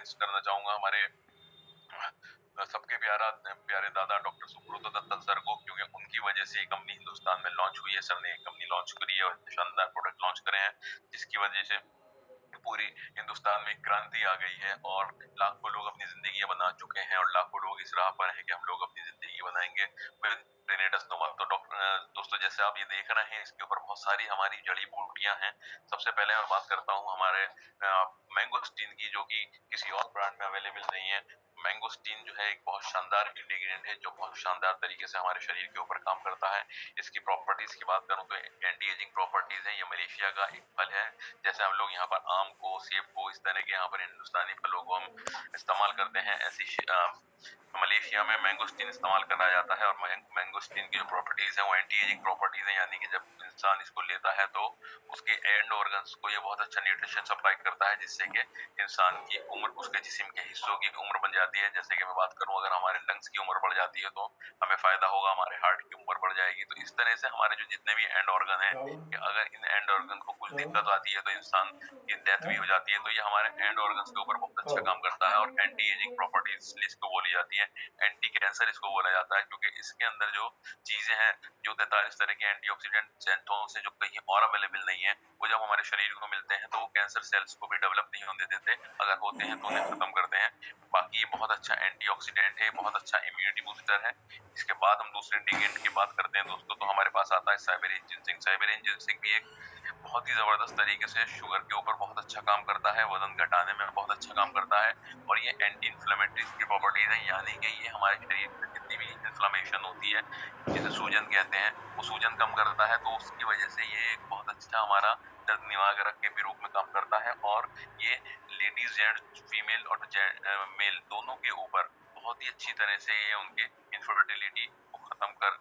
Thanks करना चाहूंगा हमारे सबके प्यारे दादा डॉक्टर सुब्रत दत्ता सर को, क्योंकि उनकी वजह से ये कंपनी हिंदुस्तान में लॉन्च हुई है। सर ने एक कंपनी लॉन्च करी है और शानदार प्रोडक्ट लॉन्च करे हैं, जिसकी वजह से पूरी हिंदुस्तान में क्रांति आ गई है और लाखों लोग अपनी जिंदगी बना चुके हैं और लाखों लोग इस राह पर हैं कि हम लोग अपनी जिंदगी बनाएंगे विद रेनेटस नोवा। तो दोस्तों, जैसे आप ये देख रहे हैं, इसके ऊपर बहुत सारी हमारी जड़ी बूटियां हैं। सबसे पहले मैं बात करता हूँ हमारे मैंगोस्टीन की, जो कि किसी और ब्रांड में अवेलेबल नहीं है। मैंगोस्टीन जो है एक बहुत शानदार इंग्रेडिएंट है, जो बहुत शानदार तरीके से हमारे शरीर के ऊपर काम करता है। इसकी प्रॉपर्टीज की बात करूं तो एंटी एजिंग प्रॉपर्टीज है। ये मलेशिया का एक फल है। जैसे हम लोग यहाँ पर आम को, सेब को, इस तरह के यहाँ पर हिंदुस्तानी फलों को हम इस्तेमाल करते हैं, ऐसी मलेशिया में मैंगोस्टीन इस्तेमाल करा जाता है। और मैंगोस्टीन की जो प्रॉपर्टीज है वो एंटी एजिंग प्रॉपर्टीज है, यानी कि जब इंसान इसको लेता है तो उसके एंड ऑर्गन्स को ये बहुत अच्छा न्यूट्रिशन सप्लाई करता है, जिससे कि इंसान की उम्र, उसके जिस्म के हिस्सों की उम्र बढ़ जाती है। जैसे कि मैं बात करूं, अगर हमारे लंग्स की उम्र बढ़ जाती है तो हमें फायदा होगा, हमारे हार्ट की उम्र बढ़ जाएगी। तो इस तरह से हमारे जो जितने भी एंड ऑर्गन है, कि अगर इन एंड ऑर्गन को कुछ दिक्कत आती है तो इंसान की डेथ भी हो जाती है। तो ये हमारे एंड ऑर्गन्स के ऊपर बहुत अच्छा काम करता है। और एंटी एजिंग प्रॉपर्टीज इसको बोली जाती है, एंटी कैंसर इसको बोला जाता है, क्योंकि इसके अंदर जो चीजें हैं, जो 43 तरह के एंटीऑक्सीडेंट सेंटोन से जो कहीं और अवेलेबल नहीं है, वो जब हमारे शरीर को मिलते हैं तो वो कैंसर सेल्स को भी डेवलप नहीं होने देते, अगर होते हैं तो उन्हें खत्म करते हैं। बाकी ये बहुत अच्छा एंटीऑक्सीडेंट है, बहुत अच्छा इम्यूनिटी बूस्टर है। इसके बाद हम दूसरे इंग्रेडिएंट की बात करते हैं दोस्तों, तो हमारे पास आता है साइबेरियन जिनसिंग। साइबेरियन जिनसिंग भी एक बहुत ही जबरदस्त तरीके से शुगर के ऊपर बहुत अच्छा काम करता है, वजन घटाने में बहुत अच्छा काम करता है। और ये एंटी इन्फ्लेमेटरी की प्रॉपर्टीज है, यानी कि ये हमारे शरीर में जितनी भी इन्फ्लेमेशन होती है, जिसे सूजन कहते हैं, वो सूजन कम करता है। तो उसकी वजह से ये एक बहुत अच्छा हमारा दर्द निवारक के भी रूप में काम करता है। और ये लेडीज जेंट्स, फीमेल और मेल दोनों के ऊपर बहुत ही अच्छी तरह से ये उनके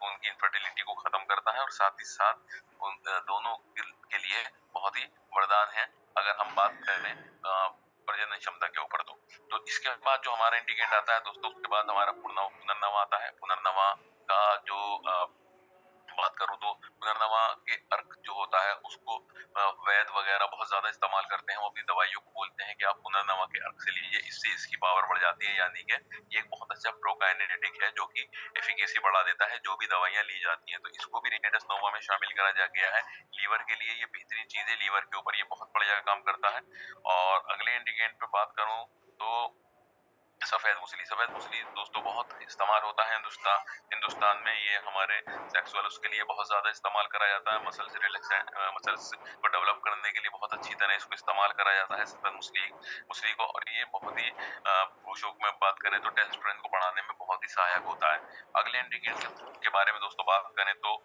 उनकी इनफर्टिलिटी को खत्म करता है। और साथ ही साथ उन दोनों के लिए बहुत ही वरदान है, अगर हम बात करें प्रजनन क्षमता के ऊपर। तो इसके बाद जो हमारा इंडिकेट आता है दोस्तों, उसके बाद हमारा पुनर्नवा आता है। पुनर्नवा का जो बात करूं तो पुनर्नवा के अर्क जो होता है उसको वैद वगैरह बहुत ज्यादा इस्तेमाल करते हैं। वो अपनी दवाइयों को बोलते हैं कि आप पुनर्नवा के अर्क से लीजिए, इससे इसकी पावर बढ़ जाती है। यानी कि ये एक बहुत अच्छा प्रोकाइनेटिक है, जो कि एफिकेसी बढ़ा देता है जो भी दवाइयां ली जाती हैं। तो इसको भी रेनेडस नोवा में शामिल करा जा गया है। लीवर के लिए ये बेहतरीन चीज है, लीवर के ऊपर ये बहुत बढ़िया काम करता है। और अगले इंडिकेंट पे बात करूं तो सफेद मूसली। सफेद मूसली दोस्तों बहुत इस्तेमाल होता है हिंदुस्तान में। ये हमारे सेक्सुअल उसके लिए बहुत ज्यादा इस्तेमाल करा जाता है, मसल्स रिलैक्सेंट, मसल्स को डेवलप करने के लिए बहुत अच्छी तरह इसको इस्तेमाल करा जाता है सफेद मूसली मूसली को। और ये बहुत ही पुरुषों में बात करें तो टेस्टोस्टेरोन को बढ़ाने में बहुत ही सहायक होता है। अगले इंग्रेडिएंट्स के बारे में दोस्तों बात करें तो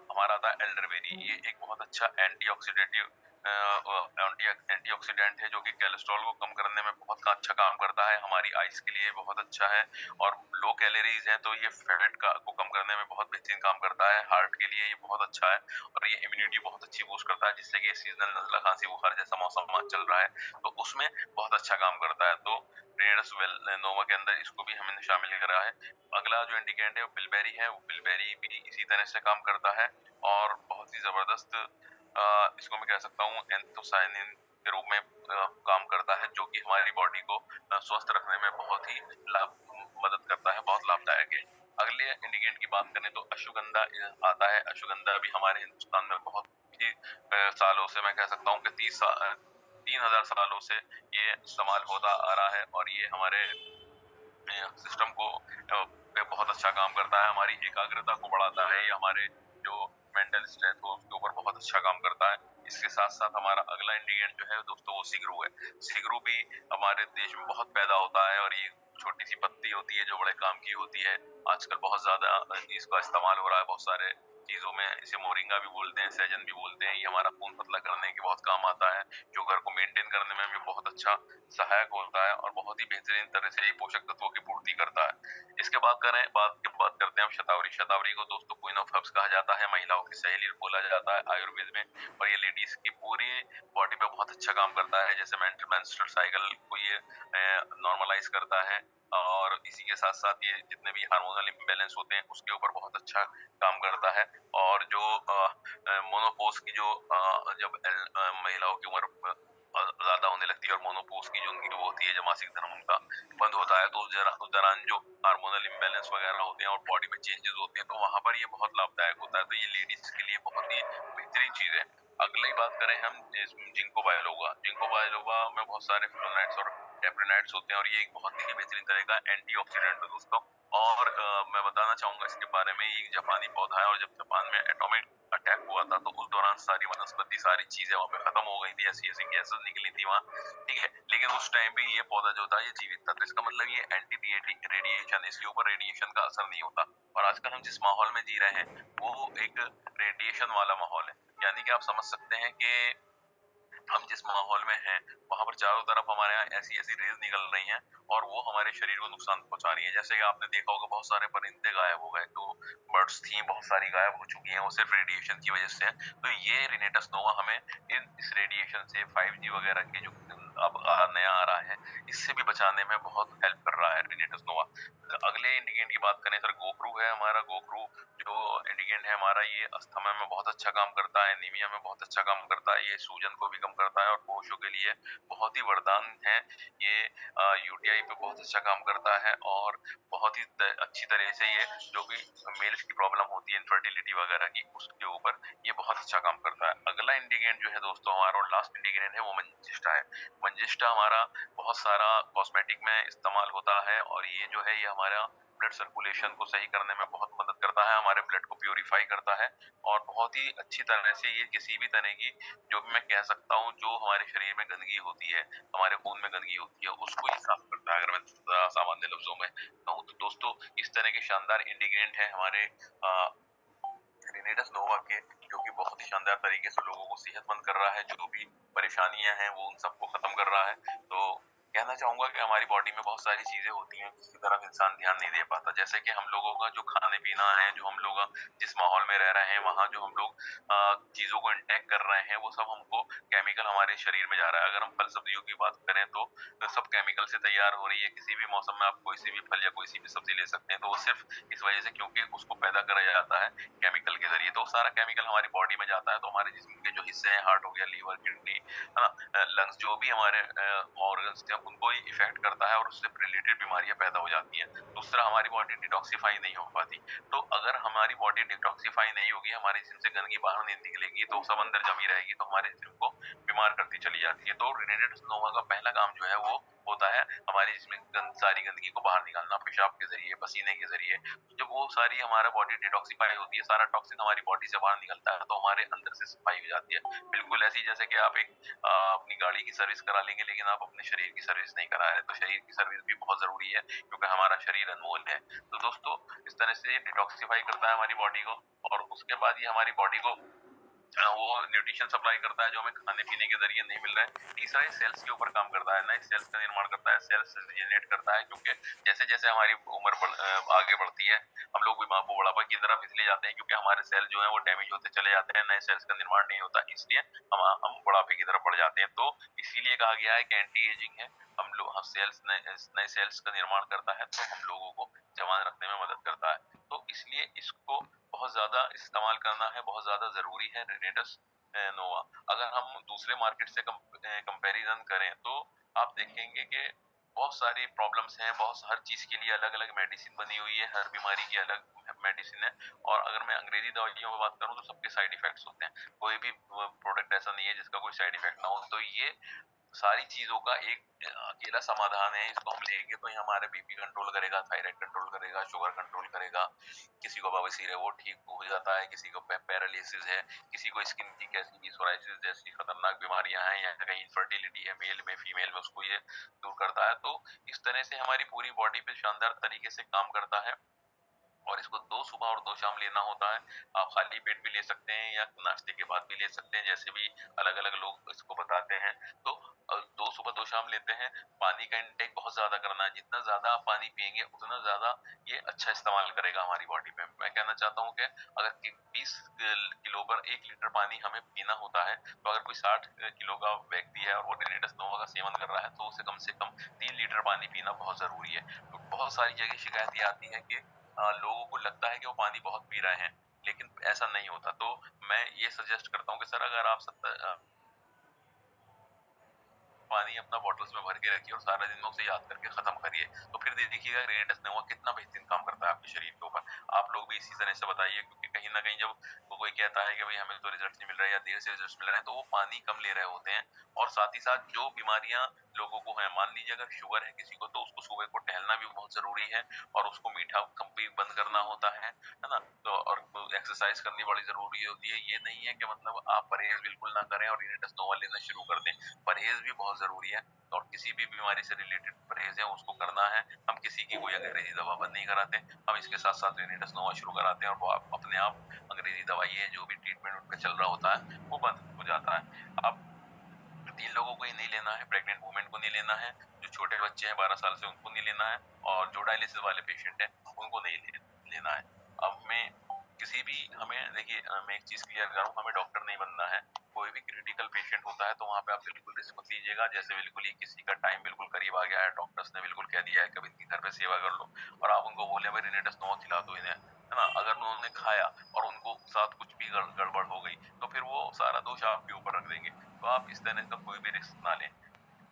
हमारा आता है एल्डरबेरी। ये एक बहुत अच्छा एंटीऑक्सीडेंटिव एंटीऑक्सीडेंट है, जो कि कोलेस्ट्रॉल को कम करने में बहुत अच्छा काम करता है। हमारी आइज के लिए बहुत अच्छा है। और लो कैलोरीज है तो ये फैट को कम करने में बहुत बेहतरीन काम करता है। हार्ट के लिए ये बहुत अच्छा है। और ये इम्यूनिटी बहुत अच्छी बूस्ट करता है, जिससे कि सीजनल नजला खांसी बुखार जैसा मौसम चल रहा है तो उसमें बहुत अच्छा काम करता है। तो रेनस नोवा के अंदर इसको भी हमने शामिल करा है। अगला जो इंडिकेंट है वो बिलबेरी है। वो बिलबेरी भी इसी तरह से काम करता है और बहुत ही जबरदस्त इसको मैं कह सकता हूँ एंथोसायनिन के रूप में काम करता है, जो कि हमारी बॉडी को स्वस्थ रखने में बहुत ही मदद करता है, बहुत लाभदायक है। अगले इंडिकेंट की बात करें तो अश्वगंधा आता है। अश्वगंधा भी हमारे हिंदुस्तान में बहुत ही सालों से, मैं कह सकता हूँ कि 3,000 सालों से ये इस्तेमाल होता आ रहा है। और ये हमारे सिस्टम को पे बहुत अच्छा काम करता है, हमारी एकाग्रता को बढ़ाता है, ये हमारे जो मेंटल स्ट्रेंथ हो उसके ऊपर बहुत अच्छा काम करता है। इसके साथ साथ हमारा अगला इंग्रेडिएंट जो है दोस्तों वो सिगरू है। सिगरू भी हमारे देश में बहुत पैदा होता है और ये छोटी सी पत्ती होती है जो बड़े काम की होती है। आजकल बहुत ज्यादा इसका इस्तेमाल हो रहा है बहुत सारे चीजों में। इसे मोरिंगा भी बोलते हैं, सहजन भी बोलते हैं। ये हमारा खून पतला करने के बहुत काम आता है, शुगर को मेंटेन करने में भी बहुत अच्छा सहायक होता है और बहुत ही बेहतरीन तरह से ये पोषक तत्वों की पूर्ति करता है। इसके बात करते हैं हम शतावरी। शतावरी को दोस्तों क्वीन ऑफ हर्ब्स कहा जाता है, महिलाओं की सहेली बोला जाता है आयुर्वेद में। और ये लेडीज की पूरी बॉडी पे बहुत अच्छा काम करता है, जैसे मेंस्ट्रुअल साइकिल को ये नॉर्मलाइज करता है। और इसी के साथ साथ ये जितने भी हार्मोनल इम्बैलेंस होते हैं उसके ऊपर बहुत अच्छा काम करता है। और जो मोनोपोज की जो जब महिलाओं की उम्र ज्यादा होने लगती है और मोनोपोज की जो उनकी वो होती है, जब मासिक धर्म और बॉडी में चेंजेस होते हैं, तो वहां पर ये बहुत लाभदायक होता है। तो ये लेडीज के लिए बहुत ही बेहतरीन चीज है। अगली बात करें हम जिंको बायोलोबा। जिंको बायोलोबा में बहुत सारे फ्लोनाइड्स और टेप्रिनाइड्स होते हैं और ये एक बहुत ही बेहतरीन तरह का एंटीऑक्सीडेंट है दोस्तों। और मैं बताना चाहूंगा इसके बारे में, ये एक जापानी पौधा है और जब जापान में एटॉमिक अटैक हुआ था तो उस दौरान सारी वनस्पति सारी चीजें वहां पे खत्म हो गई थी, ऐसी ऐसी गैसेस निकली थी वहां, ठीक है। लेकिन उस टाइम भी ये पौधा जो था ये जीवित था, तो इसका मतलब ये एंटी रेडिएशन, इसके ऊपर रेडिएशन का असर नहीं होता। और आजकल हम जिस माहौल में जी रहे हैं वो एक रेडिएशन वाला माहौल है। यानी कि आप समझ सकते हैं कि हम जिस माहौल में हैं वहां पर चारों तरफ हमारे यहाँ ऐसी ऐसी रेज निकल रही हैं और वो हमारे शरीर को नुकसान पहुंचा रही है। जैसे कि आपने देखा होगा बहुत सारे परिंदे गायब हो गए, तो बर्ड्स थी बहुत सारी गायब हो चुकी हैं, वो सिर्फ रेडिएशन की वजह से है। तो ये रिनेटस नोवा हमें इस रेडिएशन से 5G वगैरह के जो अब नया आ रहा है इससे भी बचाने में बहुत हेल्प कर रहा है रिनेटस नोवा। अगले इंडिकेंट की बात करें सर, गोक्रू है हमारा। गोक्रू जो इंडिकेंट है हमारा, ये अस्थमा में बहुत अच्छा काम करता है, एनीमिया में बहुत अच्छा काम करता है, ये सूजन को भी कम करता है और पुरुषों के लिए बहुत ही वरदान है। ये यूटीआई पे बहुत अच्छा काम करता है और बहुत ही अच्छी तरह से ये जो भी मेल्स की प्रॉब्लम होती है इनफर्टिलिटी वगैरह की, उसके ऊपर ये बहुत अच्छा काम करता है। अगला इंडिकेंट जो है दोस्तों हमारा और लास्ट इंडिकेंट है वो मंजिष्टा है। मंजिष्टा हमारा बहुत सारा कॉस्मेटिक में इस्तेमाल होता है और ये जो है ये हमारा ब्लड सर्कुलेशन को सही करने में बहुत मदद करता है, हमारे ब्लड को प्यूरिफाई करता है और बहुत ही अच्छी तरह से ये किसी भी तरह की जो भी मैं कह सकता हूँ जो हमारे शरीर में गंदगी होती है, हमारे खून में गंदगी होती है, उसको ये साफ करता है। अगर मैं सामान्य लफ्जों में कहूँ तो दोस्तों इस तरह के शानदार इंडिग्रेंट है हमारे रिनेटस नोवा के, जो कि बहुत ही शानदार तरीके से लोगों को सेहतमंद कर रहा है, जो भी परेशानियां हैं वो उन सबको खत्म कर रहा है। तो कहना चाहूंगा कि हमारी बॉडी में बहुत सारी चीजें होती हैं जिसकी तरफ इंसान ध्यान नहीं दे पाता, जैसे कि हम लोगों का जो खाने पीना है, जो हम लोग जिस माहौल में रह रहे हैं वहां जो हम लोग चीजों को इंटेक कर रहे हैं वो सब हमको केमिकल हमारे शरीर में जा रहा है। अगर हम फल सब्जियों की बात करें तो सब केमिकल से तैयार हो रही है। किसी भी मौसम में आप कोई सी भी फल या कोई सी भी सब्जी ले सकते हैं, तो वो सिर्फ इस वजह से क्योंकि उसको पैदा करा जाता है केमिकल के जरिए। तो सारा केमिकल हमारी बॉडी में जाता है तो हमारे जिस्म के जो हिस्से हैं, हार्ट हो गया, लीवर, किडनी, है ना, लंग्स, जो भी हमारे ऑर्गन्स हैं उनको ही इफेक्ट करता है और उससे रिलेटेड बीमारियां पैदा हो जाती हैं। दूसरा, हमारी बॉडी डिटॉक्सिफाई नहीं हो पाती। तो अगर हमारी बॉडी डिटॉक्सिफाई नहीं होगी, हमारे जिस्म से गंदगी बाहर नहीं निकलेगी, तो सब अंदर जमी रहेगी तो हमारे जिस्म को बीमार करती चली जाती है। तो रिनेटेड नोवा का पहला काम जो है वो होता है हमारे जिसमें सारी गंदगी को बाहर निकालना, पेशाब के जरिए, पसीने के जरिए। जब वो सारी हमारा बॉडी डिटॉक्सिफाई होती है, सारा टॉक्सिन हमारी बॉडी से बाहर निकलता है, तो हमारे अंदर से सफाई हो जाती है। बिल्कुल ऐसी जैसे कि आप एक अपनी गाड़ी की सर्विस करा लेंगे लेकिन आप अपने शरीर की सर्विस नहीं करा रहे, तो शरीर की सर्विस भी बहुत जरूरी है क्योंकि हमारा शरीर अनमोल है। तो दोस्तों इस तरह से डिटॉक्सिफाई करता है हमारी बॉडी को और उसके बाद ये हमारी बॉडी को वो न्यूट्रिशन सप्लाई करता है जो हमें खाने पीने के जरिए नहीं मिल रहा है। तीसरा, ये सेल्स के ऊपर काम करता है, नए सेल्स का निर्माण करता है, सेल्स जनरेट करता है, क्योंकि जैसे जैसे हमारी उम्र आगे बढ़ती है हम लोग बुढ़ापा की तरफ इसलिए जाते हैं क्योंकि हमारे सेल जो है वो डैमेज होते चले जाते हैं, नए सेल्स का निर्माण नहीं होता, इसलिए हम बुढ़ापे की तरफ बढ़ जाते हैं। तो इसीलिए कहा गया है कि एंटी एजिंग है, हम लोग सेल्स नए सेल्स का निर्माण करता है, तो हम लोगों को जवान रखने में मदद करता है। तो इसलिए इसको बहुत ज्यादा इस्तेमाल करना है, बहुत ज्यादा जरूरी है रिनेटस नोवा। अगर हम दूसरे मार्केट से कंपैरिजन करें तो आप देखेंगे कि बहुत सारी प्रॉब्लम्स हैं, बहुत हर चीज के लिए अलग अलग मेडिसिन बनी हुई है, हर बीमारी की अलग मेडिसिन है। और अगर मैं अंग्रेजी दवाइयों की बात करूं तो सबके साइड इफेक्ट्स होते हैं, कोई भी प्रोडक्ट ऐसा नहीं है जिसका कोई साइड इफेक्ट ना हो। तो ये सारी चीजों का एक अकेला समाधान है, इसको हम लेंगे तो ये हमारे बीपी कंट्रोल करेगा, थायराइड कंट्रोल करेगा, शुगर कंट्रोल करेगा, किसी को बवासीर है वो ठीक हो जाता है, किसी को पैरालिसिस है, किसी को स्किन की कैसी भी सोराइसिस जैसी खतरनाक बीमारियां हैं या कहीं इनफर्टिलिटी है मेल में फीमेल में, उसको ये दूर करता है। तो इस तरह से हमारी पूरी बॉडी पे शानदार तरीके से काम करता है और इसको 2 सुबह और 2 शाम लेना होता है। आप खाली पेट भी ले सकते हैं या नाश्ते के बाद भी ले सकते हैं, जैसे भी अलग अलग लोग इसको बताते हैं। तो 2 सुबह 2 शाम लेते हैं। पानी का इंटेक बहुत ज्यादा करना है, जितना ज्यादा आप पानी पियेंगे उतना ज्यादा ये अच्छा इस्तेमाल करेगा हमारी बॉडी पे। मैं कहना चाहता हूँ कि अगर 20 किलो पर 1 लीटर पानी हमें पीना होता है, तो अगर कोई 60 किलो का व्यक्ति है और वो रिनेटस नोवा का सेवन कर रहा है तो उसे कम से कम 3 लीटर पानी पीना बहुत जरूरी है। तो बहुत सारी जगह शिकायत ये आती है कि लोगों को लगता है कि वो पानी बहुत पी रहे हैं, लेकिन ऐसा नहीं होता। तो मैं ये सजेस्ट करता हूँ कि सर अगर आप पानी अपना बॉटल्स में भर के रखिए और सारा दिन में उसे याद करके खत्म करिए। तो फिर देखिएगा रेनेटस नोवा कितना बेहतरीन काम करता है आपके शरीर के ऊपर। आप लोग भी इसी तरह से बताइए, क्योंकि कहीं ना कहीं जब कोई कहता है कि भाई हमें तो रिजल्ट नहीं मिल रहा है या देर से रिजल्ट मिल रहे हैं, तो वो पानी कम ले रहे होते हैं। और साथ ही साथ जो बीमारियां लोगों को है, मान लीजिए अगर शुगर है किसी को, तो उसको सुबह को टहलना भी बहुत जरूरी है और उसको मीठा कम भी बंद करना होता है ना। तो और एक्सरसाइज करनी बड़ी जरूरी होती है। ये नहीं है कि मतलब आप परहेज बिल्कुल ना करें और यूनिटस नोवा लेना शुरू कर दें। परहेज भी बहुत जरूरी है और किसी भी बीमारी से रिलेटेड परहेज है उसको करना है। हम किसी की कोई अंग्रेजी दवा बंद नहीं कराते, हम इसके साथ साथ यूनिटस नोवा शुरू कराते हैं और वो अपने आप अंग्रेजी दवाई है जो भी ट्रीटमेंट उनका चल रहा होता है वो बंद हो जाता है। अब 3 लोगों को ही नहीं लेना है, प्रेग्नेंट वुमेन को नहीं लेना है, जो छोटे बच्चे हैं 12 साल से उनको नहीं लेना है, और जो डायलिसिस वाले पेशेंट हैं उनको नहीं लेना है। अब हमें देखिए, मैं एक चीज क्लियर करूं, हमें डॉक्टर नहीं बनना है। कोई भी क्रिटिकल पेशेंट होता है तो वहां पे आप बिल्कुल रिस्क मत लीजिएगा। जैसे बिल्कुल ही किसी का टाइम बिल्कुल करीब आ गया है, डॉक्टर्स ने बिल्कुल कह दिया है कि अब इनकी घर पे सेवा कर लो, और आप उनको बोले भाई रिनेटस नोवा खिला दो इन्हें, है ना। अगर उन्होंने खाया और उनको साथ कुछ भी गड़बड़ हो गई तो फिर वो सारा दोष आपके ऊपर रख देंगे। तो आप इस तरह का कोई भी रिस्क ना लें,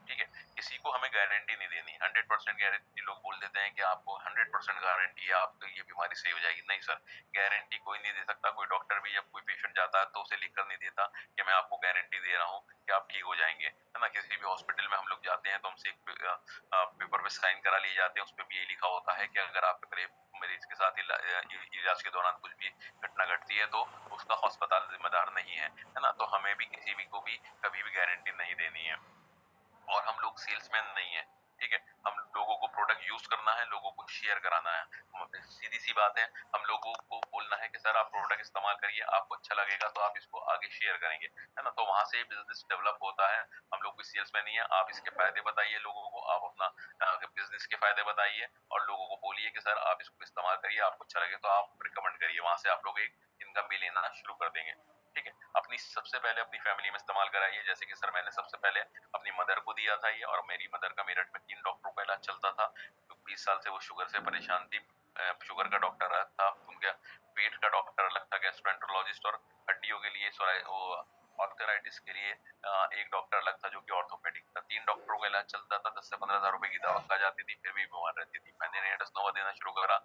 ठीक है। किसी को हमें गारंटी नहीं देनी, 100% गारंटी। लोग बोल देते हैं कि आपको 100% गारंटी है आपको ये बीमारी सही हो जाएगी। नहीं सर, गारंटी कोई नहीं दे सकता। कोई डॉक्टर भी जब कोई पेशेंट जाता है तो उसे लिखकर नहीं देता कि मैं आपको गारंटी दे रहा हूँ कि आप ठीक हो जाएंगे, है ना। किसी भी हॉस्पिटल में हम लोग जाते हैं तो हमसे एक पेपर पे साइन करा लिए जाते हैं, उस पर भी यही लिखा होता है कि अगर आपके मरीज के साथ इलाज के दौरान कुछ भी घटना घटती है तो उसका अस्पताल जिम्मेदार नहीं है ना। तो हमें भी किसी भी को भी कभी भी गारंटी नहीं देनी है। और हम लोग सेल्समैन नहीं है, ठीक है। हम लोगों को प्रोडक्ट यूज करना है, लोगों को शेयर कराना है। सीधी सी बात है, हम लोगों को बोलना है कि सर आप प्रोडक्ट इस्तेमाल करिए, आपको अच्छा लगेगा तो आप इसको आगे शेयर करेंगे, है ना। तो वहां से बिजनेस डेवलप होता है। हम लोग कोई सेल्समैन नहीं है। आप इसके फायदे बताइए लोगों को, आप अपना बिजनेस के फायदे बताइए और लोगों को बोलिए कि सर आप इसको इस्तेमाल करिए, आपको अच्छा लगे तो आप रिकमेंड करिए। वहां से आप लोग एक इनकम भी लेना शुरू कर देंगे, ठीक है। अपनी सबसे पहले अपनी फैमिली में इस्तेमाल कराइए। जैसे कि सर मैंने सबसे पहले अपनी मदर को दिया था ये, और मेरी मदर का मेरठ में 3 डॉक्टरों का इलाज चलता था। तो 20 साल से वो शुगर से परेशान थी। शुगर का डॉक्टर अलग था उनका, पेट का डॉक्टर अलग था गैस्ट्रोएंटरोलॉजिस्ट, और हड्डियों के लिए ऑर्थराइटिस के लिए एक डॉक्टर अलग था जो कि ऑर्थोपेडिक था। 3 डॉक्टरों का इलाज चलता था। 10 से 15 हजार रुपए की दवा खा जाती थी, फिर भी बीमार रहती थी। मैंने रेनेटस नोवा देना शुरू करा,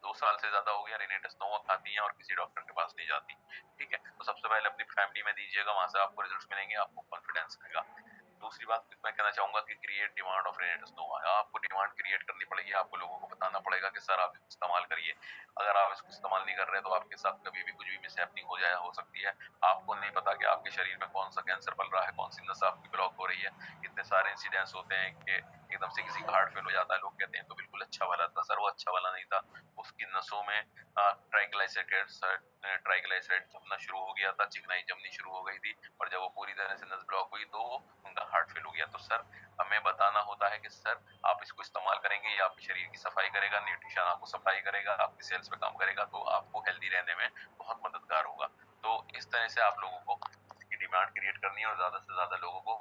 2 साल से ज्यादा हो गया, रेनेटस नोवा खाती हैं और किसी डॉक्टर के पास नहीं जाती, ठीक है। तो सबसे पहले अपनी फैमिली में दीजिएगा, वहां से आपको रिजल्ट्स मिलेंगे, आपको कॉन्फिडेंस आएगा। दूसरी बात मैं कहना चाहूंगा कि क्रिएट डिमांड ऑफ रेनेटस नोवा। आपको डिमांड क्रिएट करनी पड़ेगी, आपको लोगों को बताना पड़ेगा कि सर आप इसको इस्तेमाल करिए। अगर आप इसको इस्तेमाल नहीं कर रहे तो आपके साथ कभी भी कुछ भी मिसहैपनिंग हो सकती है। आपको नहीं पता कि आपके शरीर में कौन सा कैंसर पल रहा है, कौन सी नस आपकी ब्लॉक हो रही है। इतने सारे इंसिडेंट्स होते हैं कि एकदम से किसी का हार्ट फेल हो जाता है, लोग कहते हैं तो बिल्कुल अच्छा वाला था। सर वो अच्छा वाला नहीं था, उसकी नसों में ट्राइग्लाइसराइड जमना शुरू हो गया था, चिकनाई जमनी शुरू हो गई थी, और जब वो पूरी तरह से नस ब्लॉक हुई तो उनका हार्ट फेल हो गया। तो सर हमें बताना होता है कि सर आप इसको इस्तेमाल करेंगे, ये आपके शरीर की सफाई करेगा, न्यूट्रिशन आपको सप्लाई करेगा, आपकी सेल्स पे काम करेगा, तो आपको हेल्दी रहने में बहुत मददगार होगा। तो इस तरह से आप लोगों को इसकी डिमांड क्रिएट करनी है और ज्यादा से ज्यादा लोगों को